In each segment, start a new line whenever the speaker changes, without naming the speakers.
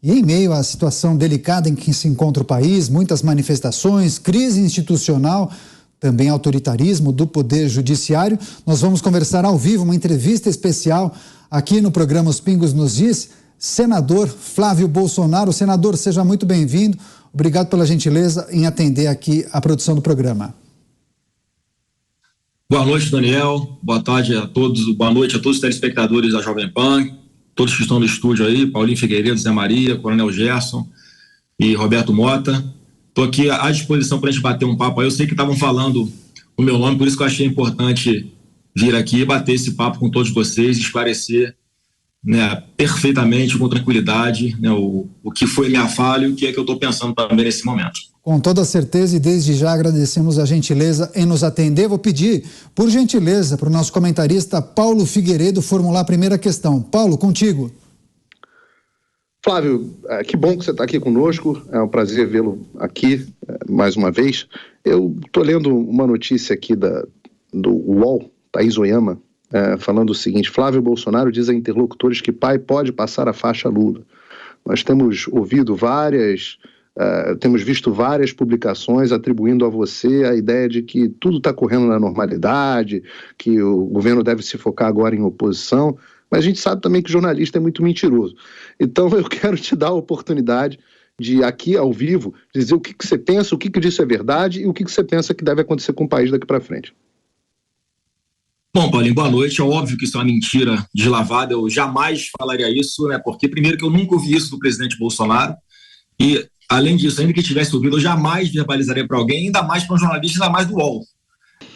E em meio à situação delicada em que se encontra o país, muitas manifestações, crise institucional, também autoritarismo do Poder Judiciário, nós vamos conversar ao vivo, uma entrevista especial aqui no programa Os Pingos nos Is, senador Flávio Bolsonaro. Senador, seja muito bem-vindo. Obrigado pela gentileza em atender aqui a produção do programa.
Boa noite, Daniel. Boa tarde a todos. Boa noite a todos os telespectadores da Jovem Pan, todos que estão no estúdio aí, Paulinho Figueiredo, Zé Maria, Coronel Gerson e Roberto Mota. Estou aqui à disposição para a gente bater um papo aí. Eu sei que estavam falando o meu nome, por isso que eu achei importante vir aqui e bater esse papo com todos vocês, esclarecer, né, perfeitamente, com tranquilidade, né, o que foi minha falha e o que é que eu estou pensando também nesse momento.
Com toda certeza, e desde já agradecemos a gentileza em nos atender. Vou pedir, por gentileza, para o nosso comentarista Paulo Figueiredo formular a primeira questão. Paulo, contigo.
Flávio, que bom que você está aqui conosco, é um prazer vê-lo aqui mais uma vez. Eu estou lendo uma notícia aqui do UOL, Thaís Oyama, falando o seguinte: Flávio Bolsonaro diz a interlocutores que pai pode passar a faixa Lula. Nós temos ouvido temos visto várias publicações atribuindo a você a ideia de que tudo está correndo na normalidade, que o governo deve se focar agora em oposição, mas a gente sabe também que jornalista é muito mentiroso. Então eu quero te dar a oportunidade de, aqui ao vivo, dizer o que você pensa, o que disso é verdade e o que você pensa que deve acontecer com o país daqui para frente.
Bom, Paulinho, boa noite. É óbvio que isso é uma mentira deslavada, eu jamais falaria isso, né? Porque primeiro que eu nunca ouvi isso do presidente Bolsonaro e, além disso, ainda que tivesse ouvido, eu jamais verbalizaria para alguém, ainda mais para um jornalista, ainda mais do UOL.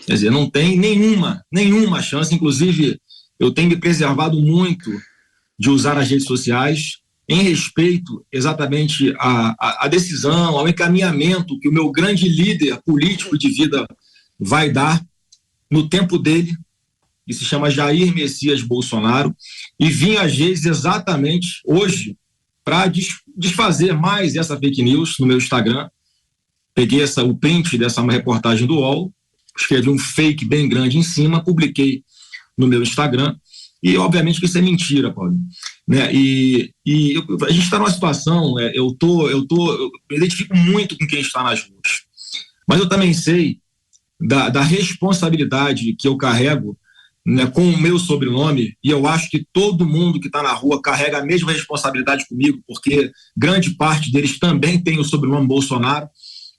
Quer dizer, não tem nenhuma chance. Inclusive, eu tenho me preservado muito de usar as redes sociais em respeito exatamente à decisão, ao encaminhamento que o meu grande líder político de vida vai dar no tempo dele, que se chama Jair Messias Bolsonaro, e vim às vezes exatamente hoje para desfazer mais essa fake news no meu Instagram. Peguei o print dessa reportagem do UOL, escrevi um fake bem grande em cima, publiquei no meu Instagram, e obviamente que isso é mentira, Paulo. Né? A gente está numa situação, eu me identifico muito com quem está nas ruas, mas eu também sei da responsabilidade que eu carrego, né, com o meu sobrenome, e eu acho que todo mundo que está na rua carrega a mesma responsabilidade comigo, porque grande parte deles também tem o sobrenome Bolsonaro,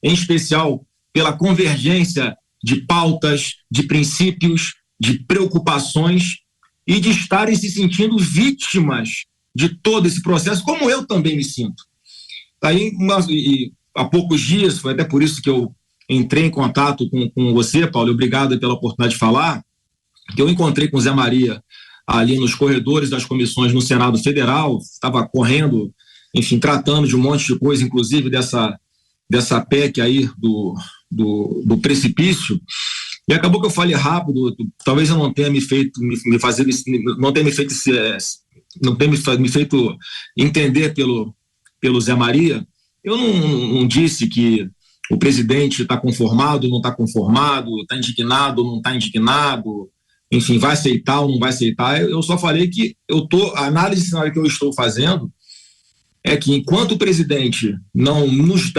em especial pela convergência de pautas, de princípios, de preocupações e de estarem se sentindo vítimas de todo esse processo, como eu também me sinto. Aí, há poucos dias, foi até por isso que eu entrei em contato com você, Paulo, obrigado pela oportunidade de falar, que eu encontrei com o Zé Maria ali nos corredores das comissões no Senado Federal, estava correndo, enfim, tratando de um monte de coisa, inclusive dessa PEC aí do precipício, e acabou que eu falei rápido, talvez eu não tenha me feito entender pelo Zé Maria. Eu não disse que o presidente está conformado, não está conformado, está indignado, não está indignado, enfim, vai aceitar ou não vai aceitar. Eu só falei que a análise de cenário que eu estou fazendo é que enquanto o presidente não nos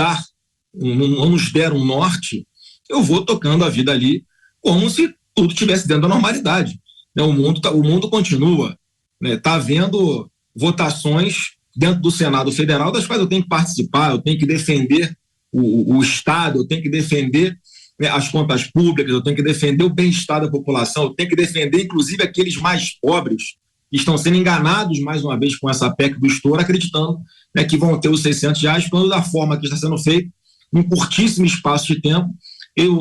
der um norte, eu vou tocando a vida ali como se tudo estivesse dentro da normalidade. O mundo continua. Está havendo votações dentro do Senado Federal, das quais eu tenho que participar, eu tenho que defender o Estado, eu tenho que defender, né, as contas públicas, eu tenho que defender o bem-estar da população, eu tenho que defender, inclusive, aqueles mais pobres que estão sendo enganados, mais uma vez, com essa PEC do estouro, acreditando, né, que vão ter os R$600, quando da forma que está sendo feito, num curtíssimo espaço de tempo,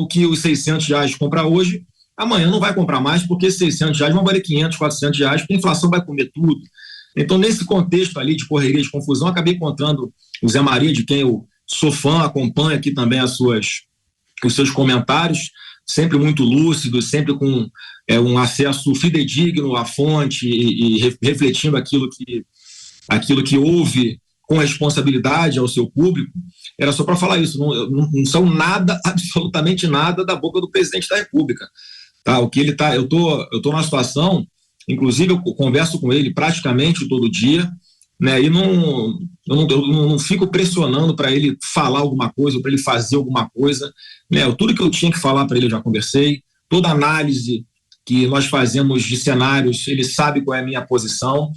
que os R$600 compra hoje, amanhã não vai comprar mais, porque esses R$600 vão valer R$500, R$400, porque a inflação vai comer tudo. Então, nesse contexto ali de correria, de confusão, acabei encontrando o Zé Maria, de quem eu sou fã, acompanho aqui também os seus comentários, sempre muito lúcidos, sempre com um acesso fidedigno à fonte e refletindo aquilo que houve com responsabilidade ao seu público. Era só para falar isso, não são nada, absolutamente nada da boca do presidente da República. Tá? O que ele tá, eu tô numa situação, inclusive eu converso com ele praticamente todo dia, né? E não fico pressionando para ele falar alguma coisa ou para ele fazer alguma coisa, né? Tudo que eu tinha que falar para ele eu já conversei, toda análise que nós fazemos de cenários, ele sabe qual é a minha posição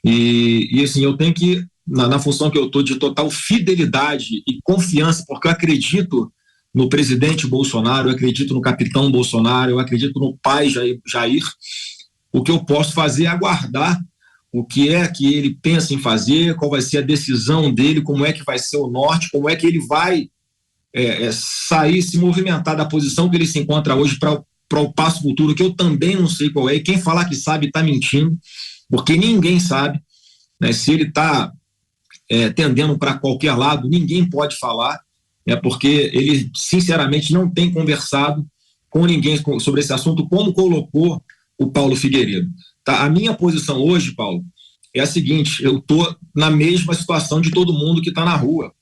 e assim, eu tenho que, na função que eu estou de total fidelidade e confiança, porque eu acredito no presidente Bolsonaro, eu acredito no capitão Bolsonaro, eu acredito no pai Jair. O que eu posso fazer é aguardar o que é que ele pensa em fazer, qual vai ser a decisão dele, como é que vai ser o norte, como é que ele vai sair, se movimentar da posição que ele se encontra hoje para o passo futuro, que eu também não sei qual é, e quem falar que sabe está mentindo, porque ninguém sabe, né? Se ele está tendendo para qualquer lado, ninguém pode falar, porque ele sinceramente não tem conversado com ninguém sobre esse assunto, como colocou o Paulo Figueiredo. Tá? A minha posição hoje, Paulo, é a seguinte: eu estou na mesma situação de todo mundo que está na rua.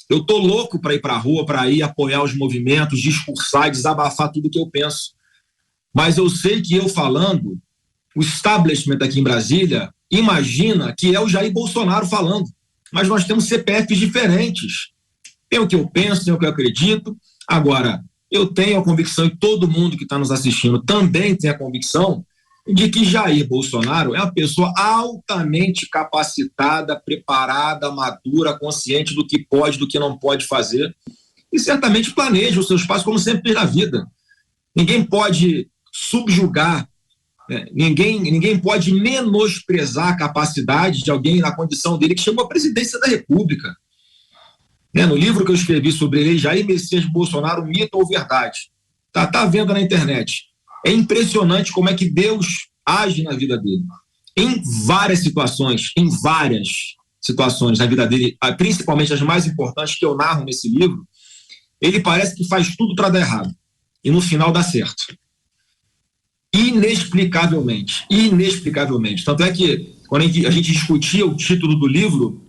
Eu estou louco para ir para a rua, para ir apoiar os movimentos, discursar, desabafar tudo que eu penso. Mas eu sei que eu falando, o establishment aqui em Brasília imagina que é o Jair Bolsonaro falando. Mas nós temos CPFs diferentes. Tem o que eu penso, tem o que eu acredito. Agora, eu tenho a convicção, e todo mundo que está nos assistindo também tem a convicção, de que Jair Bolsonaro é uma pessoa altamente capacitada, preparada, madura, consciente do que pode, do que não pode fazer, e certamente planeja os seus passos como sempre fez na vida. Ninguém pode subjugar, ninguém pode menosprezar a capacidade de alguém na condição dele que chegou à presidência da República. No livro que eu escrevi sobre ele, Jair Messias Bolsonaro, mito ou verdade? Tá vendo na internet. É impressionante como é que Deus age na vida dele. Em várias situações na vida dele, principalmente as mais importantes que eu narro nesse livro, ele parece que faz tudo para dar errado. E no final dá certo. Inexplicavelmente. Tanto é que, quando a gente discutia o título do livro,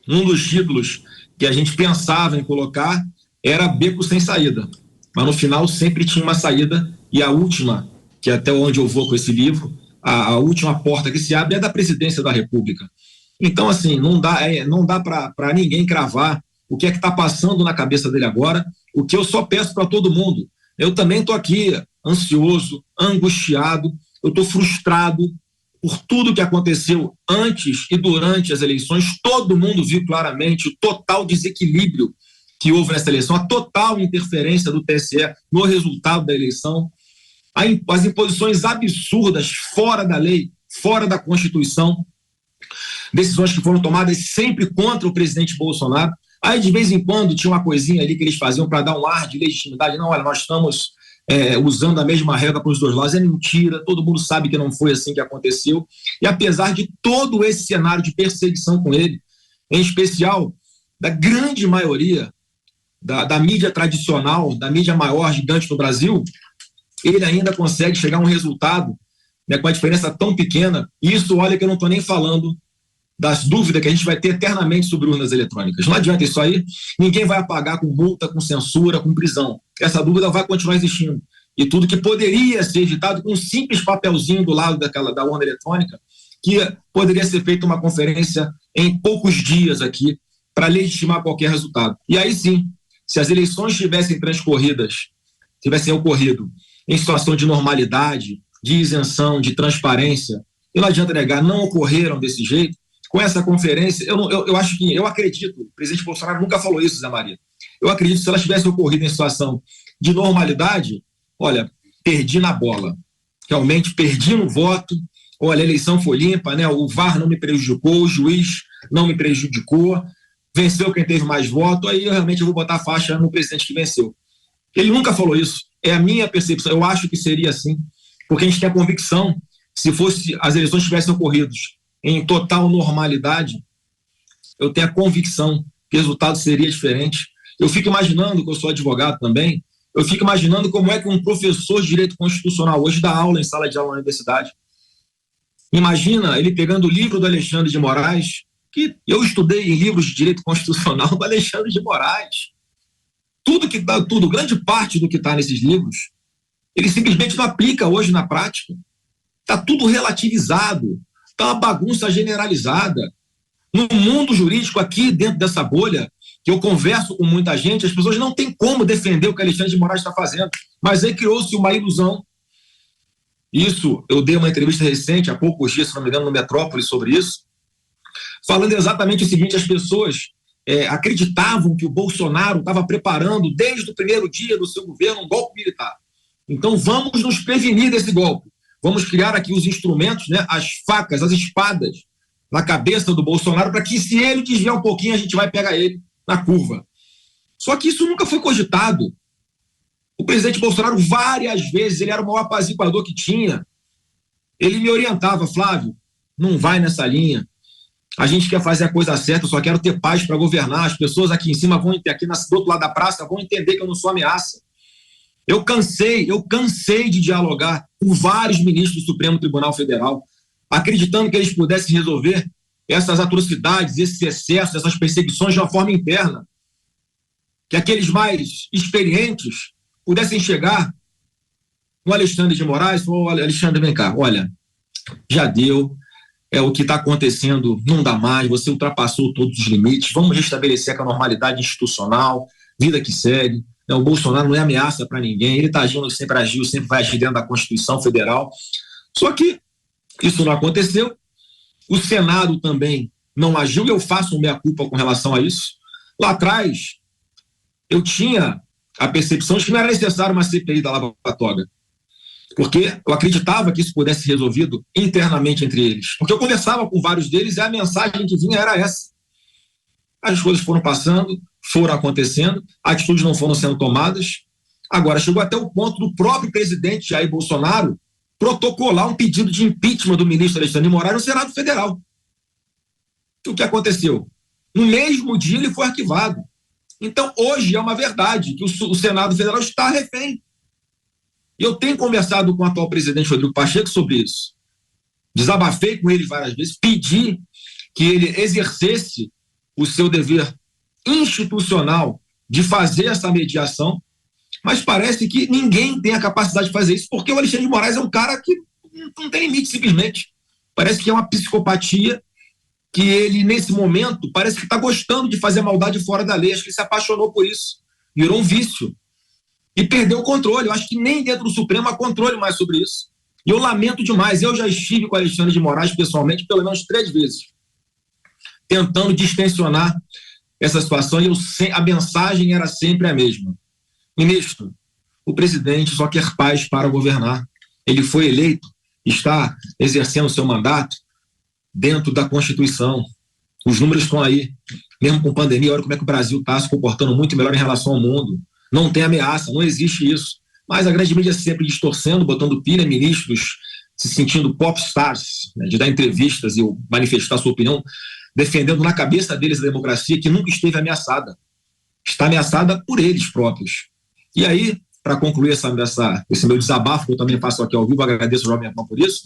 um dos títulos que a gente pensava em colocar era Beco Sem Saída. Mas no final sempre tinha uma saída, e a última, que é até onde eu vou com esse livro, a última porta que se abre é da presidência da República. Então, assim, não dá para ninguém cravar o que é que está passando na cabeça dele agora. O que eu só peço para todo mundo: eu também estou aqui ansioso, angustiado, eu estou frustrado por tudo que aconteceu antes e durante as eleições. Todo mundo viu claramente o total desequilíbrio que houve nessa eleição, a total interferência do TSE no resultado da eleição, as imposições absurdas, fora da lei, fora da Constituição, decisões que foram tomadas sempre contra o presidente Bolsonaro. Aí, de vez em quando, tinha uma coisinha ali que eles faziam para dar um ar de legitimidade. Não, olha, nós estamos usando a mesma regra para os dois lados. É mentira, todo mundo sabe que não foi assim que aconteceu. E apesar de todo esse cenário de perseguição com ele, em especial da grande maioria da mídia tradicional, da mídia maior, gigante no Brasil, ele ainda consegue chegar a um resultado, com a diferença tão pequena. E isso, olha, que eu não estou nem falando das dúvidas que a gente vai ter eternamente sobre urnas eletrônicas. Não adianta isso aí, ninguém vai apagar com multa, com censura, com prisão. Essa dúvida vai continuar existindo. E tudo que poderia ser evitado com um simples papelzinho do lado da urna eletrônica, que poderia ser feita uma conferência em poucos dias aqui para legitimar qualquer resultado. E aí sim, se as eleições tivessem ocorrido em situação de normalidade, de isenção, de transparência, e não adianta negar, não ocorreram desse jeito. Com essa conferência, eu acredito, o presidente Bolsonaro nunca falou isso, Zé Maria, eu acredito que se elas tivessem ocorrido em situação de normalidade, olha, perdi na bola, realmente perdi no voto, olha, a eleição foi limpa, o VAR não me prejudicou, o juiz não me prejudicou, venceu quem teve mais voto, aí eu realmente vou botar a faixa no presidente que venceu. Ele nunca falou isso, é a minha percepção, eu acho que seria assim, porque a gente tem a convicção, se as eleições tivessem ocorrido em total normalidade, eu tenho a convicção que o resultado seria diferente. Eu fico imaginando, que eu sou advogado também, eu fico imaginando como é que um professor de direito constitucional hoje dá aula em sala de aula na universidade. Imagina ele pegando o livro do Alexandre de Moraes, que eu estudei em livros de direito constitucional do Alexandre de Moraes. Grande parte do que está nesses livros, ele simplesmente não aplica hoje na prática. Está tudo relativizado. Está uma bagunça generalizada. No mundo jurídico, aqui dentro dessa bolha, que eu converso com muita gente, as pessoas não têm como defender o que Alexandre de Moraes está fazendo, mas aí criou-se uma ilusão. Isso, eu dei uma entrevista recente, há poucos dias, se não me engano, no Metrópole, sobre isso, falando exatamente o seguinte: as pessoas acreditavam que o Bolsonaro estava preparando, desde o primeiro dia do seu governo, um golpe militar. Então vamos nos prevenir desse golpe. Vamos criar aqui os instrumentos, né, as facas, as espadas na cabeça do Bolsonaro, para que, se ele desviar um pouquinho, a gente vai pegar ele na curva. Só que isso nunca foi cogitado. O presidente Bolsonaro, várias vezes, ele era o maior apaziguador que tinha. Ele me orientava: Flávio, não vai nessa linha. A gente quer fazer a coisa certa, eu só quero ter paz para governar. As pessoas aqui em cima vão, aqui do outro lado da praça, vão entender que eu não sou ameaça. Eu cansei de dialogar com vários ministros do Supremo Tribunal Federal, acreditando que eles pudessem resolver essas atrocidades, esses excessos, essas perseguições de uma forma interna. Que aqueles mais experientes pudessem chegar no Alexandre de Moraes e falar: Alexandre, vem cá, olha, já deu, o que está acontecendo não dá mais, você ultrapassou todos os limites, vamos restabelecer a normalidade institucional, vida que segue. O Bolsonaro não é ameaça para ninguém, ele está agindo, sempre agiu, sempre vai agir dentro da Constituição Federal. Só que isso não aconteceu, o Senado também não agiu, e eu faço uma meia-culpa com relação a isso. Lá atrás, eu tinha a percepção de que não era necessário uma CPI da Lava Toga, porque eu acreditava que isso pudesse ser resolvido internamente entre eles, porque eu conversava com vários deles e a mensagem que vinha era essa. As coisas foram passando, foram acontecendo, atitudes não foram sendo tomadas. Agora, chegou até o ponto do próprio presidente Jair Bolsonaro protocolar um pedido de impeachment do ministro Alexandre de Moraes no Senado Federal. O que aconteceu? No mesmo dia ele foi arquivado. Então, hoje é uma verdade que o Senado Federal está refém. E eu tenho conversado com o atual presidente Rodrigo Pacheco sobre isso. Desabafei com ele várias vezes, pedi que ele exercesse o seu dever institucional de fazer essa mediação, mas parece que ninguém tem a capacidade de fazer isso, porque o Alexandre de Moraes é um cara que não tem limite, simplesmente. Parece que é uma psicopatia, que ele, nesse momento, parece que está gostando de fazer maldade fora da lei. Acho que ele se apaixonou por isso, virou um vício e perdeu o controle. Eu acho que nem dentro do Supremo há controle mais sobre isso. E eu lamento demais. Eu já estive com o Alexandre de Moraes pessoalmente pelo menos 3 vezes, tentando distensionar essa situação, e a mensagem era sempre a mesma: ministro, o presidente só quer paz para governar. Ele foi eleito, está exercendo o seu mandato dentro da Constituição. Os números estão aí. Mesmo com pandemia, olha como é que o Brasil está se comportando muito melhor em relação ao mundo. Não tem ameaça, não existe isso. Mas a grande mídia sempre distorcendo, botando pilha, ministros se sentindo popstars, né, de dar entrevistas e manifestar sua opinião, defendendo na cabeça deles a democracia, que nunca esteve ameaçada. Está ameaçada por eles próprios. E aí, para concluir esse meu desabafo, que eu também faço aqui ao vivo, agradeço ao Jovem Pan por isso,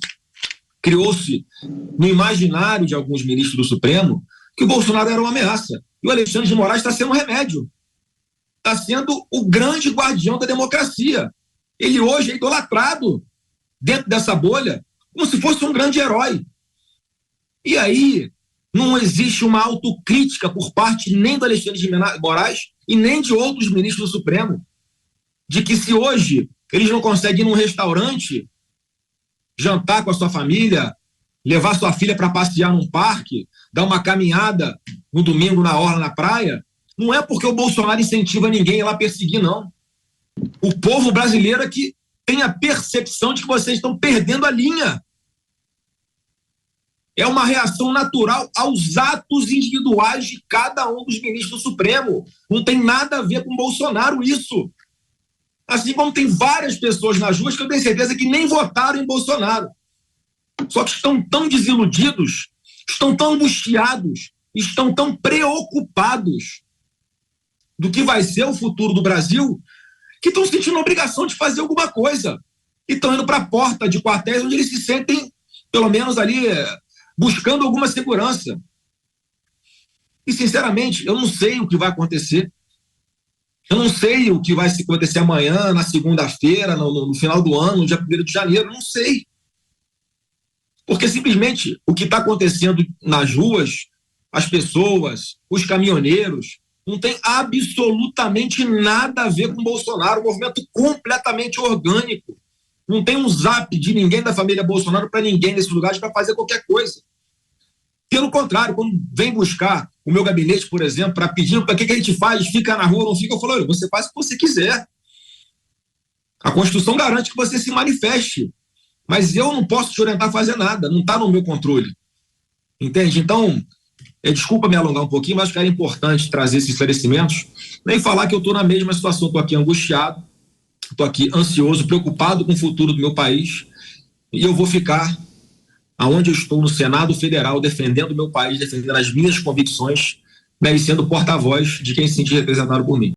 criou-se no imaginário de alguns ministros do Supremo que o Bolsonaro era uma ameaça. E o Alexandre de Moraes está sendo um remédio. Está sendo o grande guardião da democracia. Ele hoje é idolatrado dentro dessa bolha como se fosse um grande herói. E aí não existe uma autocrítica por parte nem do Alexandre de Moraes e nem de outros ministros do Supremo, de que se hoje eles não conseguem ir num restaurante, jantar com a sua família, levar sua filha para passear num parque, dar uma caminhada no domingo na orla, na praia, não é porque o Bolsonaro incentiva ninguém a ir lá perseguir, não. O povo brasileiro é que tem a percepção de que vocês estão perdendo a linha. É uma reação natural aos atos individuais de cada um dos ministros do Supremo. Não tem nada a ver com Bolsonaro isso. Assim como tem várias pessoas nas ruas que eu tenho certeza que nem votaram em Bolsonaro. Só que estão tão desiludidos, estão tão angustiados, estão tão preocupados do que vai ser o futuro do Brasil, que estão sentindo a obrigação de fazer alguma coisa. E estão indo para a porta de quartéis onde eles se sentem, pelo menos ali, buscando alguma segurança. E, sinceramente, eu não sei o que vai acontecer. Eu não sei o que vai acontecer amanhã, na segunda-feira, no final do ano, no dia 1º de janeiro. Não sei. Porque, simplesmente, o que está acontecendo nas ruas, as pessoas, os caminhoneiros, não tem absolutamente nada a ver com o Bolsonaro, um movimento completamente orgânico. Não tem um zap de ninguém da família Bolsonaro para ninguém nesses lugares para fazer qualquer coisa. Pelo contrário, quando vem buscar o meu gabinete, por exemplo, para pedir para que a gente faz, fica na rua ou não fica, eu falo, olha, você faz o que você quiser. A Constituição garante que você se manifeste, mas eu não posso te orientar a fazer nada, não está no meu controle. Entende? Então, desculpa me alongar um pouquinho, mas acho que era importante trazer esses esclarecimentos, nem falar que eu estou na mesma situação, estou aqui angustiado, estou aqui ansioso, preocupado com o futuro do meu país, e eu vou ficar aonde eu estou no Senado Federal, defendendo o meu país, defendendo as minhas convicções, sendo porta-voz de quem se sentir representado por mim.